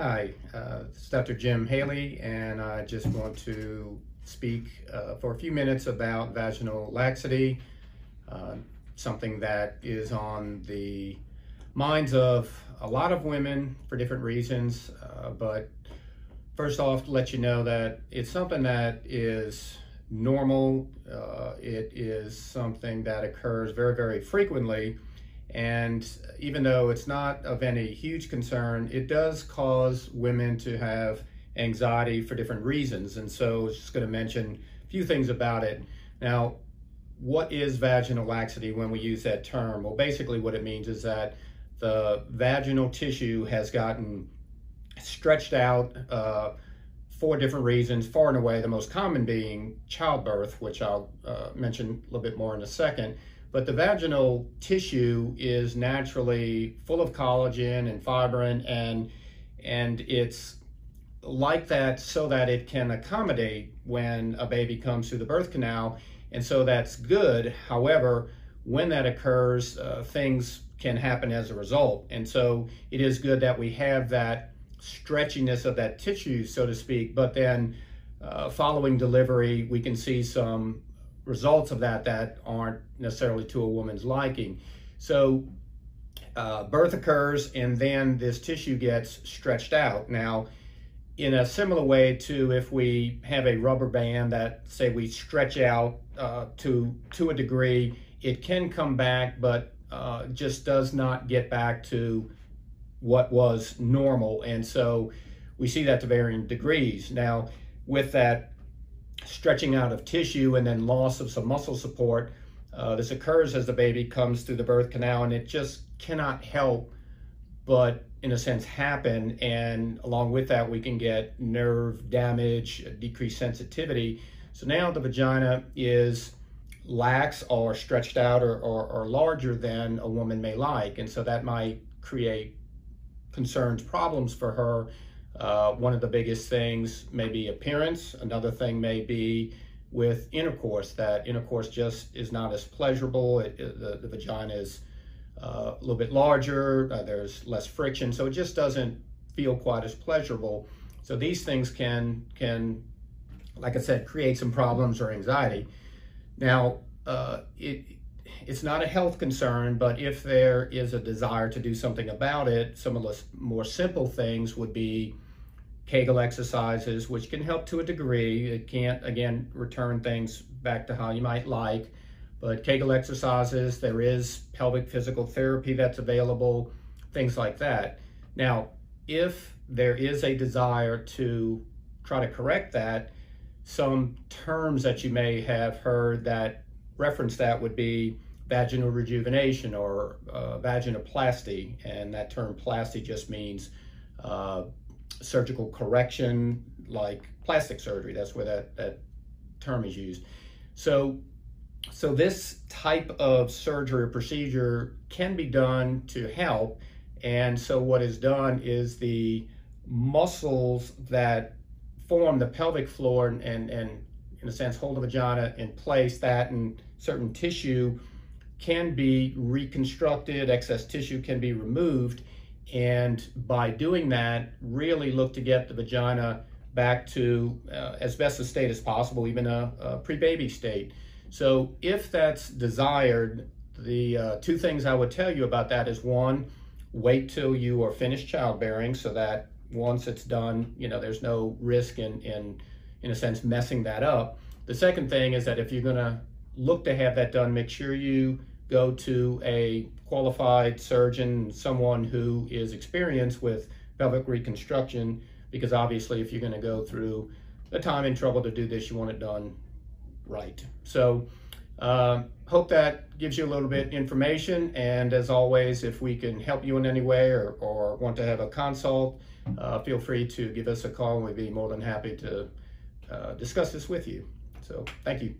Hi, this is Dr. Jim Haley, and I just want to speak for a few minutes about vaginal laxity, something that is on the minds of a lot of women for different reasons. But first off, to let you know that it's something that is normal. It is something that occurs very, very frequently. And even though it's not of any huge concern, it does cause women to have anxiety for different reasons. And so I was just going to mention a few things about it. Now, what is vaginal laxity when we use that term? Well, basically what it means is that the vaginal tissue has gotten stretched out for different reasons, far and away the most common being childbirth, which I'll mention a little bit more in a second. But the vaginal tissue is naturally full of collagen and fibrin, and it's like that so that it can accommodate when a baby comes through the birth canal, and so that's good. However, when that occurs, things can happen as a result, and so it is good that we have that stretchiness of that tissue, so to speak, but then following delivery, we can see some results of that aren't necessarily to a woman's liking. So birth occurs and then this tissue gets stretched out. Now, in a similar way to if we have a rubber band that, say, we stretch out to a degree, it can come back, but just does not get back to what was normal. And so we see that to varying degrees. Now, with that stretching out of tissue and then loss of some muscle support, this occurs as the baby comes through the birth canal, and it just cannot help but, in a sense, happen. And along with that, we can get nerve damage, decreased sensitivity. So now the vagina is lax or stretched out or larger than a woman may like. And so that might create concerns, problems for her. One of the biggest things may be appearance. Another thing may be with intercourse, that intercourse just is not as pleasurable. The vagina is a little bit larger, there's less friction, so it just doesn't feel quite as pleasurable. So these things can, like I said, create some problems or anxiety. Now, it's not a health concern, but if there is a desire to do something about it, some of the more simple things would be Kegel exercises, which can help to a degree. It can't, again, return things back to how you might like, but Kegel exercises, there is pelvic physical therapy that's available, things like that. Now, if there is a desire to try to correct that, some terms that you may have heard that reference that would be vaginal rejuvenation or vaginoplasty, and that term plasty just means surgical correction, like plastic surgery. That's where that term is used. So this type of surgery or procedure can be done to help. And so what is done is the muscles that form the pelvic floor and in a sense hold the vagina in place, that and certain tissue can be reconstructed, excess tissue can be removed. And by doing that, really look to get the vagina back to as best a state as possible, even a pre-baby state. So if that's desired, the two things I would tell you about that is, one, wait till you are finished childbearing so that once it's done, there's no risk in a sense messing that up. The second thing is that if you're going to look to have that done, make sure you go to a qualified surgeon, someone who is experienced with pelvic reconstruction, because obviously if you're going to go through the time and trouble to do this, you want it done right. So hope that gives you a little bit information, and as always, if we can help you in any way or want to have a consult, feel free to give us a call, and we'd be more than happy to discuss this with you. So thank you.